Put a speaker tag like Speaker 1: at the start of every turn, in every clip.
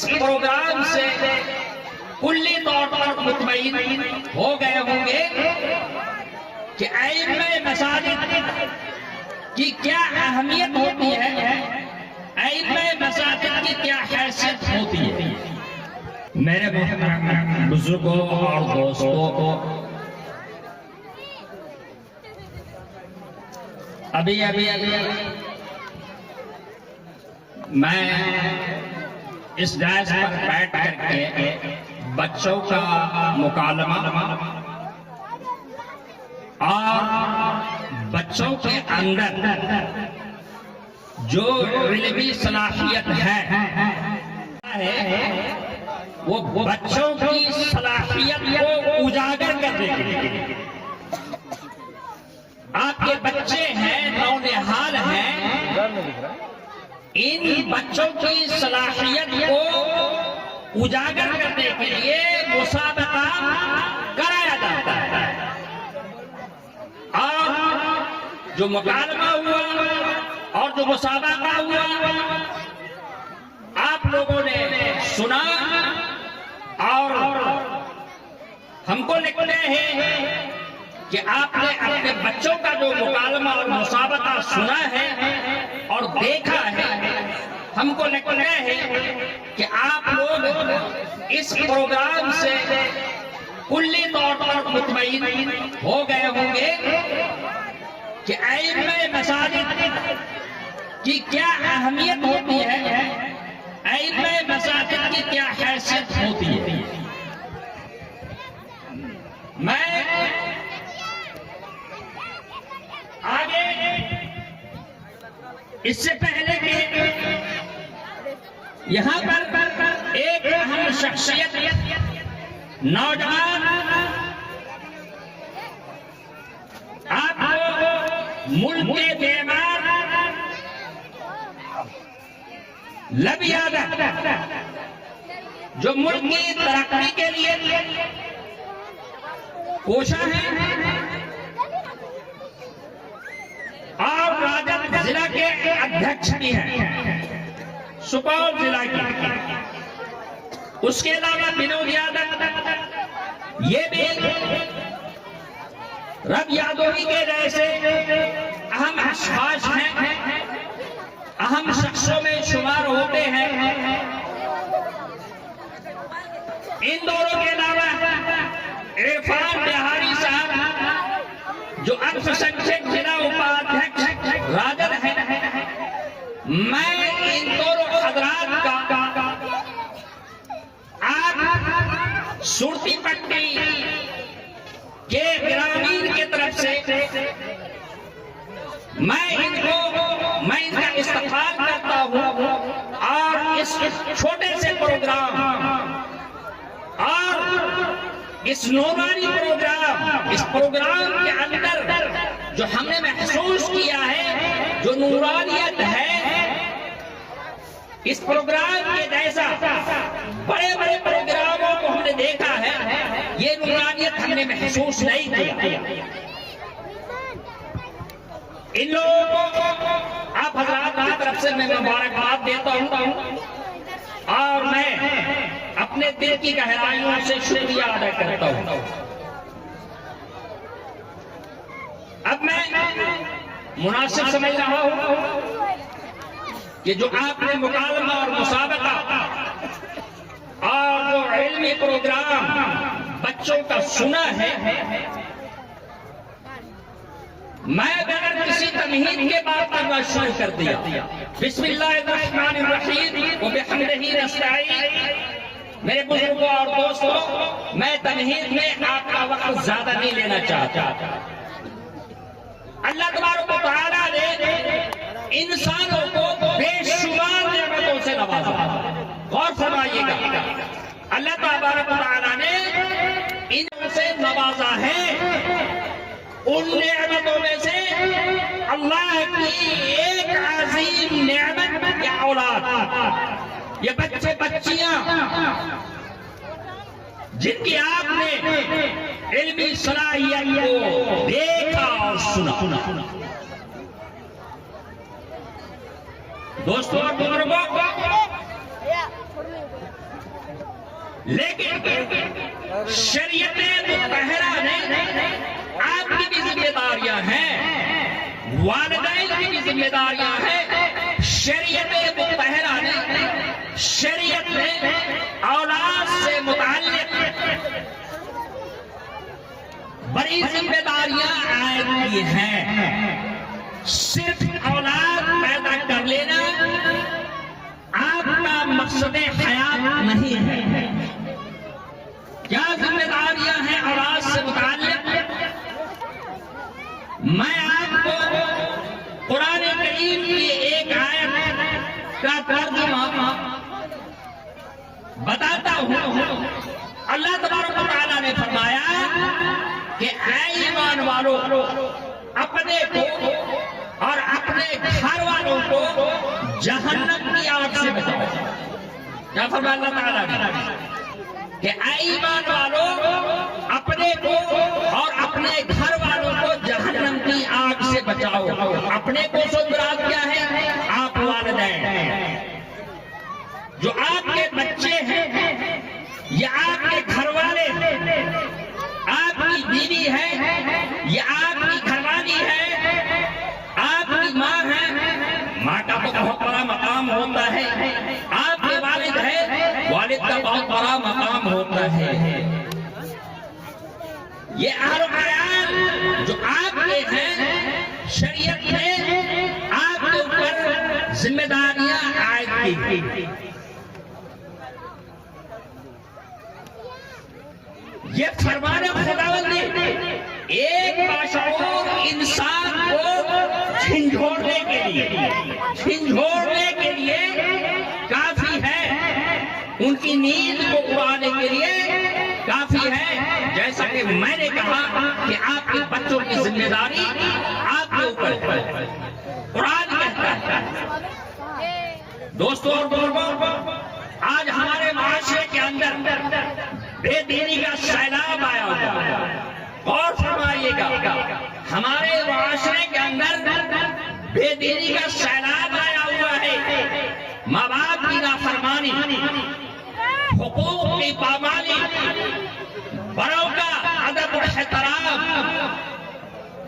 Speaker 1: Programme سے کلی طور پر مطمئن ہو گئے ہوں گے کہ ائمہ مساجد کی کیا اہمیت ہوتی ہے، ائمہ مساجد کی کیا حیثیت ہوتی ہے۔ میرے محترم بزرگوں اور دوستوں کو ابھی میں اس ڈائس پر بیٹھ کر کے بچوں کا مکالمہ اور بچوں کے اندر جو علمی صلاحیت ہے وہ بچوں کی صلاحیت کو اجاگر کر دے گی۔ آپ کے بچے ہیں، نونہال ہیں، ان بچوں کی صلاحیت کو اجاگر کرنے کے لیے مسابقہ کرایا جاتا ہے، اور جو مکالمہ ہوا اور جو مسابقہ ہوا آپ لوگوں نے سنا اور ہم کو لکھتے ہیں کہ آپ نے اپنے بچوں کا جو مکالمہ اور مسابقہ سنا ہے اور دیکھا ہے۔ ہم کو لکھتے ہیں کہ آپ لوگ اس پروگرام سے کلی طور پر مطمئن ہو گئے ہوں گے کہ ائمہ مساجد کی کیا اہمیت ہوتی ہے، ائمہ مساجد کی کیا حیثیت ہوتی ہے۔ میں آگے اس سے پہلے کہ یہاں پر ایک اہم شخصیت نوجوان آپ کو ملک کے بیمار لبی یادہ جو ملک کی ترقی کے لیے کوشاں ہیں اور راجد ضلع کے ادھیکش بھی ہیں، سپول ضلع کی۔ اس کے علاوہ بنود یادو یہ بھی رب یادوی کے جیسے اہم اشخاص ہیں، اہم شخصوں میں شمار ہوتے ہیں۔ ان دونوں کے علاوہ عرفان بہاری صاحب جو الپ سنکھیک ضلع اپادھیکش راجد ہے، میں ان دونوں حضرات کا آپ سرتی پٹی کے گرامین کی طرف سے میں ان کا استقبال کرتا ہوں، اور اس چھوٹے سے پروگرام اور اس نورانی پروگرام، اس پروگرام کے اندر جو ہم نے محسوس کیا ہے، جو نورانیت ہے، اس پروگرام کے جیسا بڑے بڑے پروگراموں کو ہم نے دیکھا ہے، یہ نورانیت ہم نے محسوس نہیں کیا۔ ان لوگوں کو آپ حضرات کی طرف سے میں مبارکباد دیتا ہوں، اور میں اپنے دل کی گہرائیوں سے شکریہ ادا کرتا ہوں۔ اب میں مناسب سمجھ رہا ہوں کہ جو آپ نے مکالمہ اور مسابقہ اور جو علمی پروگرام بچوں کا سنا ہے، میں اگر کسی تمہید کے بات کرنا شروع کر دیا، بسم اللہ الرحمن الرحیم وبحمدہ نستعین، میرے بزرگوں اور دوستوں، میں تمہید میں آپ کا وقت زیادہ نہیں لینا چاہتا۔ اللہ تبارک و تعالیٰ نے انسانوں کو بے شمار نعمتوں سے نوازا۔ غور فرمائیے گا، اللہ تبارک و تعالیٰ نے ان سے نوازا ہے۔ ان نعمتوں میں سے اللہ کی ایک عظیم نعمت یا اولاد، یہ بچے بچیاں جن کی آپ نے علمی صلاحیت کو دیکھا اور سنا۔ دوستوں اور بزرگوں، لیکن شریعت مطہرہ نے آپ کی بھی ذمہ داریاں ہیں، والدین کی بھی ذمہ داریاں ہیں۔ شریعت مطہرہ نے، شریعت نے اولاد سے متعلق بڑی ذمہ داریاں عائد کی ہیں۔ صرف اولاد پیدا کر لینا آپ کا مقصد حیات نہیں ہے۔ کیا ذمہ داریاں ہیں اولاد سے متعلق؟ میں آپ کو قرآن کریم کی ایک آیت کا ترجمہ بتاتا ہوں۔ اللہ تبارک و تعالیٰ نے فرمایا کہ اے ایمان والو، اپنے کو اور اپنے گھر والوں کو جہنم کی آگ سے بچاؤ۔ کیا فرمایا اللہ تعالیٰ نے؟ کہ اے ایمان والو، اپنے کو اور اپنے گھر والوں کو جہنم کی آگ سے بچاؤ۔ اپنے کو سے مراد کیا ہے؟ آپ والدین، جو آپ کے بچے ہیں یا آپ کے گھر والے ہیں، آپ کی بیوی ہے یا آپ کی گھر والی ہے، آپ کی ماں ہے، ماں کا تو بہت بڑا مقام ہوتا ہے، آپ کے والد ہے، والد کا بہت بڑا مقام ہوتا ہے۔ یہ اہل و عیال جو آپ کے ہیں، شریعت نے آپ کے اوپر ذمہ داریاں عائد کی۔ یہ فرمان خداوند نے ایک باشعور انسان کو جھنجھوڑنے کے لیے کافی ہے، ان کی نیند کو اڑانے کے لیے کافی ہے۔ جیسا کہ میں نے کہا کہ آپ کے بچوں کی ذمہ داری آپ کے اوپر ہے، قرآن کہتا ہے۔ دوستوں اور بزرگوں، آج ہمارے معاشرے کے اندر بے دینی کا سیلاب آیا ہوا ہے۔ اور فرمائیے گا، ہمارے معاشرے کے اندر بے دینی کا سیلاب آیا ہوا ہے۔ ماں باپ کی نافرمانی، حقوق کی پامالی، بڑوں کا ادب و احترام،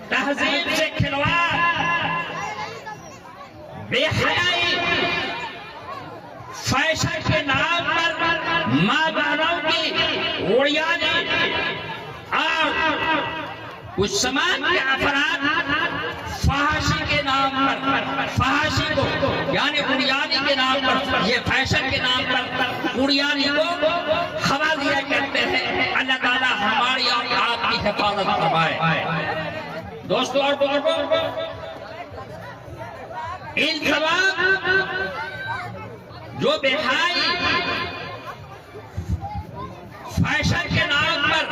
Speaker 1: تہذیب سے کھلواڑ، بے حیائی، فیشن کے نام پر ماں بہنوں کی اڑیانی، اور کچھ سماج کے افراد فحاشی کے نام پر، فحاشی کو یعنی اڑیانی کے نام پر، یہ فیشن کے نام پر اڑیانی کو ہوا دیا کرتے ہیں۔ اللہ تعالیٰ ہماری اور آپ کی حفاظت فرمائے۔ دوستوں اور بزرگوں، ان تمام جو بے حیائی، فیشن کے نام پر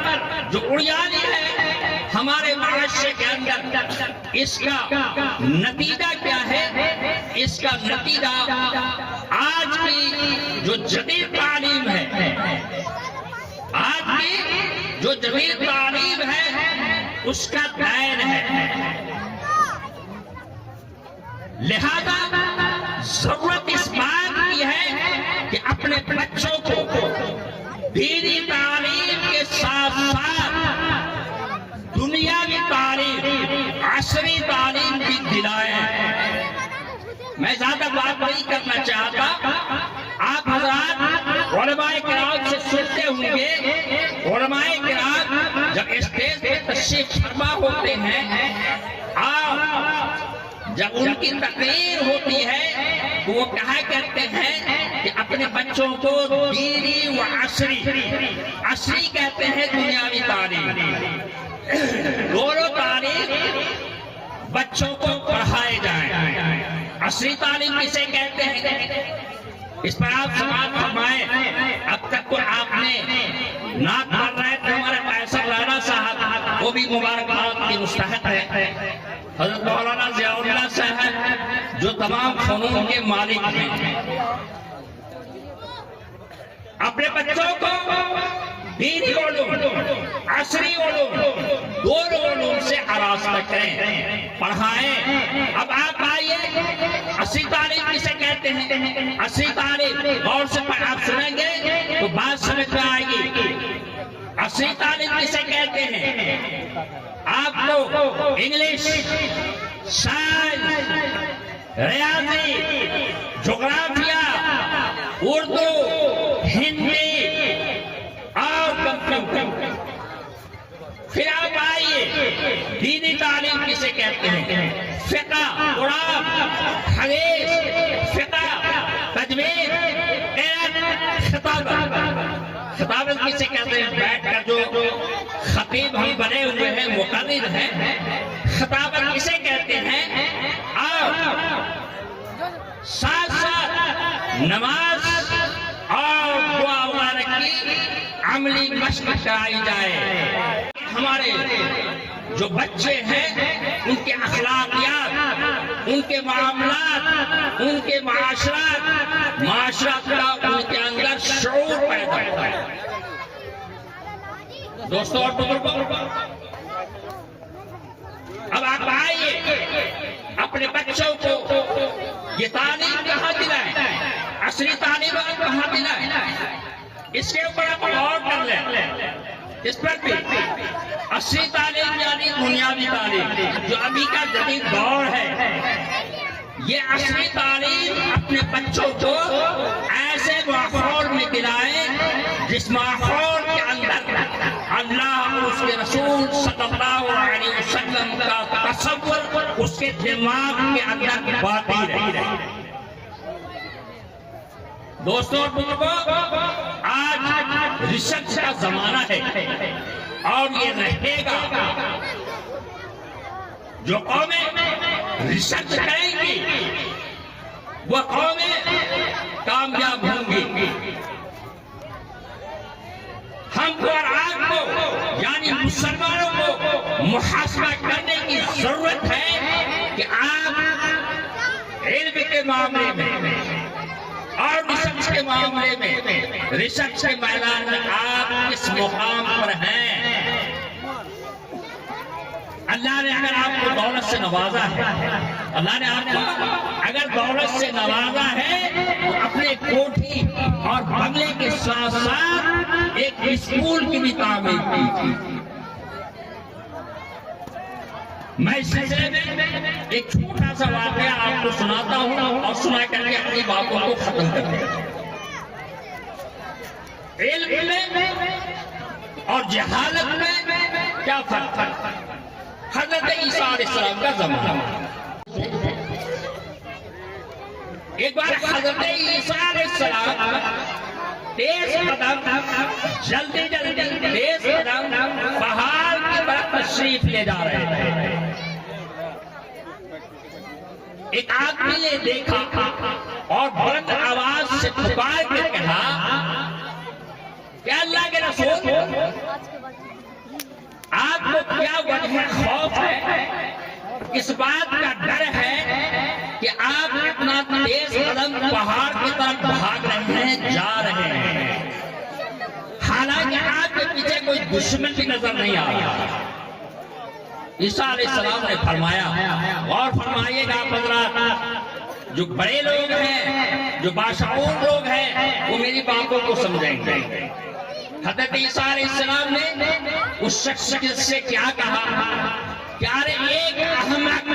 Speaker 1: جو اڑیانی ہے ہمارے معاشرے کے اندر، اس کا نتیجہ کیا ہے؟ اس کا نتیجہ آج کی جو جدید تعلیم ہے، آج کی جو جدید تعلیم ہے، اس کا دین ہے۔ لہذا ضرورت اس بات کی ہے کہ اپنے بچوں کو دینی تعلیم کے ساتھ ساتھ دنیاوی تعلیم، عصری تعلیم بھی دلائیں۔ میں زیادہ بات نہیں کرنا چاہتا، آپ حضرات علماء کرام سے سنتے ہوں گے، علماء کرام جب اسٹیج پہ تشریف فرما ہوتے ہیں، جب ان کی تقریر ہوتی ہے تو وہ کہا کرتے ہیں کہ اپنے بچوں کو دینی و عصری، عصری کہتے ہیں دنیاوی تعلیم، دونوں تعلیم بچوں کو پڑھائے جائیں۔ عصری تعلیم کسے کہتے ہیں؟ اس پر آپ سماعت فرمائیں۔ اب تک تو آپ نے نعت پڑھ رہے تھے ہمارے قیصر رانا صاحب، وہ بھی مبارکباد کی مستحق ہے۔ حضرت مولانا ضیاء اللہ صاحب جو تمام فنون کے مالک ہیں، اپنے بچوں کو دینی علوم عصری علوم دونوں علوم سے آراستہ کریں پڑھائیں. اب آپ آئیے عصری تعلیم کسے کہتے ہیں؟ عصری تعلیم غور سے آپ سنیں گے تو بات سمجھ میں آئے گی. عصری تعلیم کسے کہتے ہیں؟ آپ لوگ انگلش، سائنس، ریاضی، جغرافیہ، اردو، ہندی اور کمپیوٹر. پھر آپ آئیے دینی تعلیم کسے کہتے ہیں؟ فقہ، قرآن، حدیث، فقہ، تجوید، خطابت. خطابت کسے کہتے ہیں؟ بیٹھ کر جو خطیب ہم بنے ہوئے ہیں، مقرر ہیں، خطابت کسے کہتے ہیں؟ اور ساتھ ساتھ نماز اور دعا مبارک کی عملی مشق کرائی جائے. ہمارے جو بچے ہیں ان کے اخلاقیات، ان کے معاملات، ان کے معاشرات کا ان کے اندر شعور پیدا ہوتا ہے. دوستوں اور بزرگوں، اب آپ آئیے اپنے بچوں کو یہ تعلیم کہاں دلائیں، عصری تعلیم کہاں دلائیں، اس کے اوپر آپ غور کر لیں. اس پر بھی عصری تعلیم یعنی دنیاوی تعلیم جو ابھی کا جدید دور ہے، یہ عصری تعلیم اپنے بچوں کو ایسے ماحول میں دلائیں جس ماحول کے اندر اللہ اور اس کے رسول صلی اللہ علیہ وسلم کا تصور اس کے دماغ کے اندر باقی رہے. دوستوں اور بزرگوں، آج ریسرچ کا زمانہ ہے اور یہ رہے گا. جو قومیں ریسرچ کریں گی وہ قومیں کامیاب ہوں گی. ہم کو اور آپ کو یعنی مسلمانوں کو محاسبہ کرنے کی ضرورت ہے کہ آپ علم کے معاملے میں اور ریسرچ کے معاملے میں، ریسرچ کے میدان میں آپ کس مقام پر ہیں. اللہ نے اگر آپ کو دولت سے نوازا ہے، اللہ نے آپ کو اگر دولت سے نوازا ہے تو اپنے کوٹھی اور بنگلے کے ساتھ ساتھ ایک اسکول کی بھی تعمیر کی. میں اس سلسلے میں ایک چھوٹا سا واقعہ آپ کو سناتا ہوں اور سنا کر کے اپنی باتوں کو ختم کرتے ہیں. علم میں اور جہالت میں کیا فرق ہے؟ حضرت عیسیٰ علیہ السلام کا زمانہ. ایک بار حضرت عیسیٰ علیہ السلام تیز قدم جلدی تیز قدم پہاڑ کی طرف تشریف لے جا رہے تھے. ایک آدمی نے دیکھا اور بلند آواز سے پکار کے کہا کہ اللہ کے رسول، آپ کو کیا وجہ خوف ہے، اس بات کا ڈر ہے کہ آپ اتنا تیز قدم پہاڑ کی طرف بھاگ رہے ہیں، جا رہے ہیں، حالانکہ آپ کے پیچھے کوئی دشمن بھی نظر نہیں آ رہا. عیسیٰ علیہ السلام نے فرمایا، اور فرمائیے گا حضرات، جو بڑے لوگ ہیں، جو باشعور لوگ ہیں، وہ میری باتوں کو سمجھیں گے. حضرت عیسیٰ علیہ السلام نے اس شخص سے کیا کہا کہ ارے ایک احمق،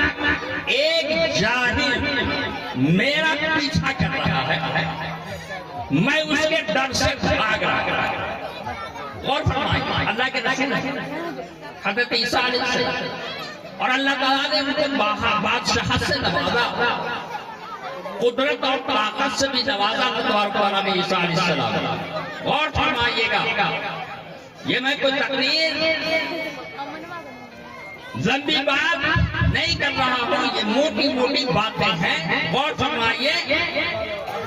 Speaker 1: ایک جاہل میرا پیچھا کر رہا ہے، میں اس کے ڈر سے بھاگ رہا ہوں. اور فرمائے اللہ کے رسول حضرت عیسیٰ علیہ السلام اور اللہ تعالیٰ نے ان کو بادشاہت سے نوازا، قدرت اور طاقت سے بھی نوازا نے عیسیٰ علیہ السلام. اور فرمائیے گا، یہ میں کوئی تقریر لمبی بات نہیں کر رہا ہوں، یہ موٹی موٹی باتیں ہیں. اور فرمائیے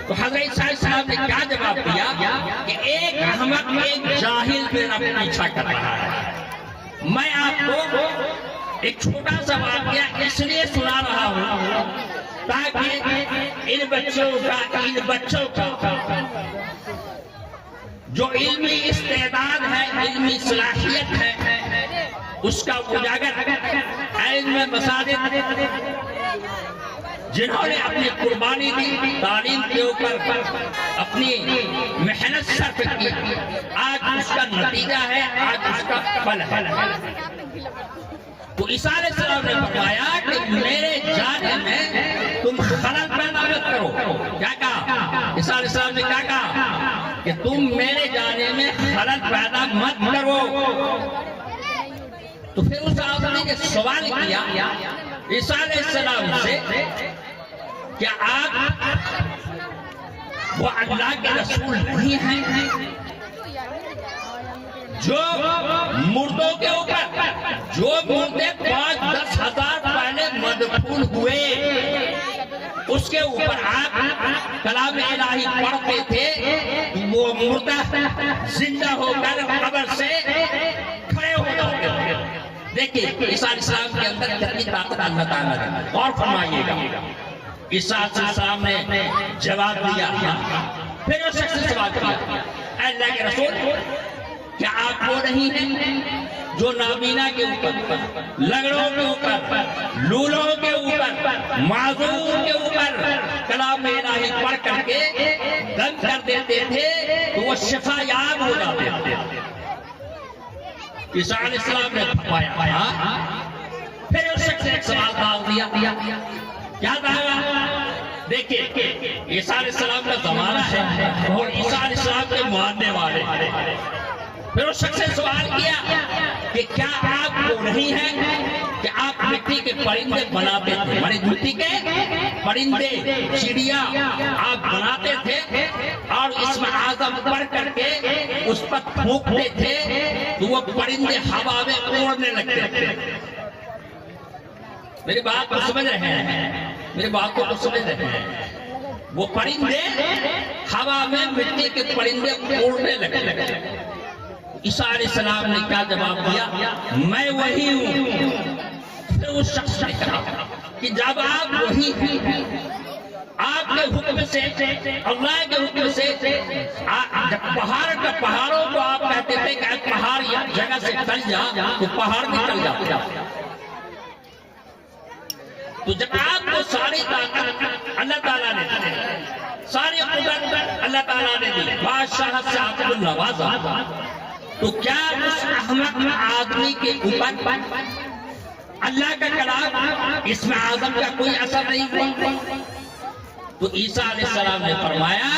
Speaker 1: تو حضرت عیسیٰ علیہ السلام نے کیا جواب دیا کہ ایک احمق، ایک جاہل میرا پیچھا کر رہا ہے. میں آپ کو ایک چھوٹا سا واقعہ اس لیے سنا رہا ہوں تاکہ ان بچوں کا جو علمی استعداد ہے، علمی صلاحیت ہے، اس کا اجاگر علم مساجد جنہوں نے اپنی قربانی دی، تعلیم کے اوپر اپنی محنت صرف کی، آج اس کا نتیجہ ہے، آج اس کا پھل ہے۔ تو عیسیٰ علیہ السلام نے فرمایا کہ میرے جانے میں تم خلل پیدا مت کرو۔ کیا کہا عیسیٰ علیہ السلام نے؟ کیا کہا کہ تم میرے جانے میں خلل پیدا مت کرو۔ تو پھر اس آدمی نے سوال کیا عیسیٰ علیہ السلام سے، کیا آپ وہ اللہ کے رسول نہیں ہیں جو مردوں کے اوپر، جو مردے 5-10 ہزار پہلے مدفون ہوئے اس کے اوپر آپ کلام الہی پڑھتے تھے، وہ مردہ زندہ ہو کر قبر سے کھڑے ہو جاتے تھے؟ دیکھیے عیسیٰ علیہ السلام کے اندر کتنی طاقت اللہ تعالیٰ نے، اور فرمائیے گا۔ عیسیٰ علیہ السلام نے جواب دیا، پھر اس شخص سے سوال کیا، اے اللہ کے رسول، کیا آپ وہ نہیں ہیں جو نابینا کے اوپر، لنگڑوں کے اوپر، لولوں کے اوپر، معذور کے اوپر کلام الہی پڑھ کر کے دم کر دیتے تھے تو وہ شفا یاب ہو جاتے تھے؟ عیسیٰ علیہ السلام نے فرمایا، پھر اس شخص نے ایک سوال ڈال دیا، کیا کہا؟ دیکھیں عیسیٰ علیہ السلام کا زمانہ ہے اور عیسیٰ علیہ السلام کے ماننے والے۔ پھر اس شخص نے سوال کیا کہ کیا آپ وہ نہیں ہیں کہ آپ مٹی کے پرندے بناتے تھے، مٹی کے پرندے، چڑیا آپ بناتے تھے اور اسم اعظم پڑھ کر کے اس پر پھونکتے تھے تو وہ پرندے ہوا میں اڑنے لگتے تھے؟ میری بات کو سمجھ رہے ہیں؟ میری بات کو سمجھ رہے ہیں؟ وہ پرندے ہوا میں مٹی کے پرندے اڑنے لگتے۔ عیسیٰ علیہ السلام نے کیا جواب دیا؟ میں وہی ہوں۔ پھر اس شخص نے کہا کہ جب آپ وہی ہیں، آپ کے حکم سے، اللہ کے حکم سے، جب پہاڑوں کو آپ کہتے تھے کہ پہاڑ یا جگہ سے ٹل جا تو پہاڑ نکل جاتا۔ تو جب آپ کو ساری طاقت اللہ تعالیٰ نے دی، ساری قدرت اللہ تعالیٰ نے دی، بادشاہ سے آپ کو نوازا، تو کیا اس احمق آدمی کے اوپر اللہ کا کلام اسم اعظم کا کوئی اثر نہیں ہوا؟ تو عیسیٰ علیہ السلام نے فرمایا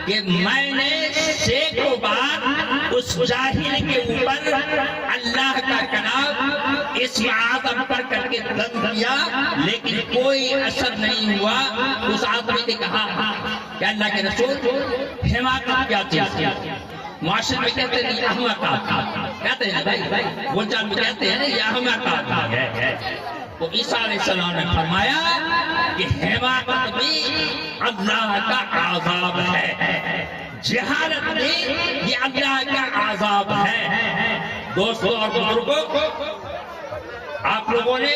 Speaker 1: کہ میں نے سینکڑوں بار اس جاہل کے اوپر اللہ کا کلام اسم اعظم پر کر کے دم دیا لیکن کوئی اثر نہیں ہوا۔ اس آدمی نے کہا کہ اللہ کے رسول حماقت کیا چیز ہے؟ معاشرے میں کہتے ہیں یہ احمقات، کہتے ہیں بھائی بول چال میں کہتے ہیں یہ احمقات ہے۔ تو عیسیٰ علیہ السلام نے فرمایا کہ حماقت بھی اللہ کا عذاب ہے، جہالت بھی یہ اللہ کا عذاب ہے۔ دوستوں اور بزرگوں، آپ لوگوں نے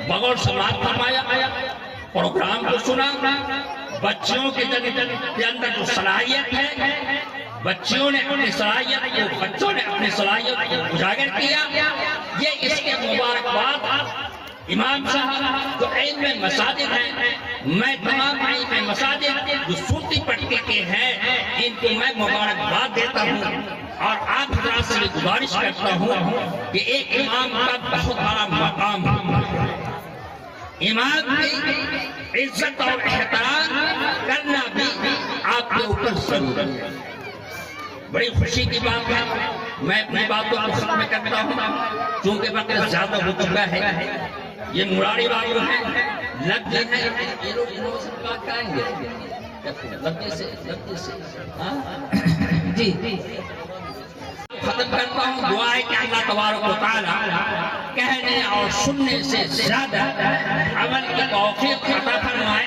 Speaker 1: بغور سماعت فرمایا، پروگرام کو سنا، بچوں کے اندر جو صلاحیت ہے، بچوں نے اپنی صلاحیت کو اجاگر کیا، یہ اس کے مبارکباد امام صاحب جو علم مساجد ہیں، میں تمام علم مساجد جو صوتی پٹی کے ہیں ان کو میں مبارکباد دیتا ہوں اور آپ حضرات سے گزارش کرتا ہوں کہ ایک امام کا بہت بڑا مقام ہے۔ امام کی عزت اور احترام کرنا بھی آپ کے اوپر ضرور ہے۔ بڑی خوشی کی بات ہے، میں اپنی باتوں کو ختم کرتا ہوں چونکہ وقت زیادہ ہو چکا ہے۔ یہ مراڑی والوں ہیں، لگ گئے ہیں، یہ لوگ انہوں سے بات کریں گے لگے سے جی ختم کرتا ہوں۔ دعا ہے کہ اللہ تبارک و تعالی کہنے اور سننے سے زیادہ عمل کی توفیق عطا فرمائے۔